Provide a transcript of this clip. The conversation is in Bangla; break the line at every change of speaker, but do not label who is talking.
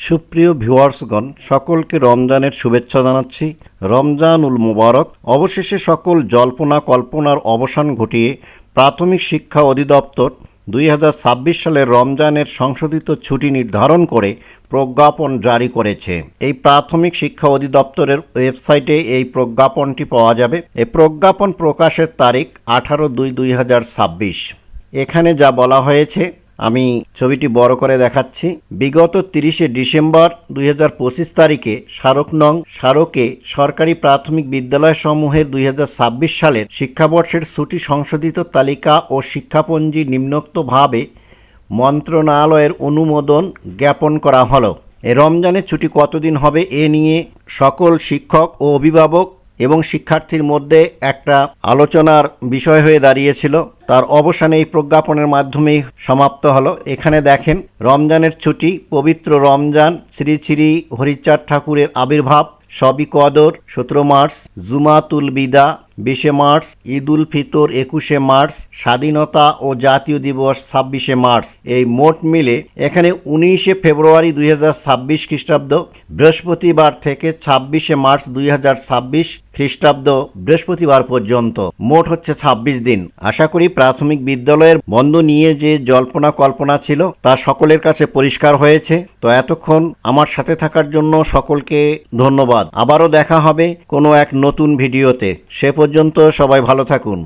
সুপ্রিয় ভিউয়ার্সগণ, সকলকে রমজানের শুভেচ্ছা জানাচ্ছি। রমজানুল মুবারক। অবশেষে সকল জল্পনা কল্পনার অবসান ঘটিয়ে প্রাথমিক শিক্ষা অধিদপ্তর 2026 সালের রমজানের সংশোধিত ছুটি নির্ধারণ করে প্রজ্ঞাপন জারি করেছে। এই প্রাথমিক শিক্ষা অধিদপ্তরের ওয়েবসাইটে এই প্রজ্ঞাপনটি পাওয়া যাবে। এই প্রজ্ঞাপন প্রকাশের তারিখ 18/2/2026। এখানে যা বলা হয়েছে আমি ছবিটি বড় করে দেখাচ্ছি। বিগত 30শে ডিসেম্বর 2025 তারিখে স্মারকে সরকারি প্রাথমিক বিদ্যালয়সমূহের 2026 সালের শিক্ষাবর্ষের ছুটি সংশোধিত তালিকা ও শিক্ষাপঞ্জি নিম্নোক্তভাবে মন্ত্রণালয়ের অনুমোদন জ্ঞাপন করা হলো। এ রমজানের ছুটি কতদিন হবে এ নিয়ে সকল শিক্ষক ও অভিভাবক এবং শিক্ষার্থীর মধ্যে একটা আলোচনার বিষয় হয়ে দাঁড়িয়েছিল। তার অবসানে এই প্রজ্ঞাপনের মাধ্যমেই সমাপ্ত হলো। এখানে দেখেন, রমজানের ছুটি, পবিত্র রমজান, শ্রী শ্রী হরিচাঁদ ঠাকুরের আবির্ভাব, শবে কদর 17 March, Jumatul Bida 20শে March, Eid ul Fitr 21শে March, স্বাধীনতা ও জাতীয় দিবস 26শে মার্চ। এই মোট মিলে এখানে 19শে ফেব্রুয়ারি 2026 খ্রিস্টাব্দ বৃহস্পতিবার থেকে 26শে মার্চ 2026 খ্রিস্টাব্দ বৃহস্পতিবার পর্যন্ত মোট হচ্ছে 26 দিন। আশা করি প্রাথমিক বিদ্যালয়ের বন্ধ নিয়ে যে জল্পনা কল্পনা ছিল তা সকলের কাছে পরিষ্কার হয়েছে। তো এতক্ষণ আমার সাথে থাকার জন্য সকলকে ধন্যবাদ। আবারও দেখা হবে কোনো এক নতুন ভিডিওতে। সে পর্যন্ত সবাই ভালো থাকুন।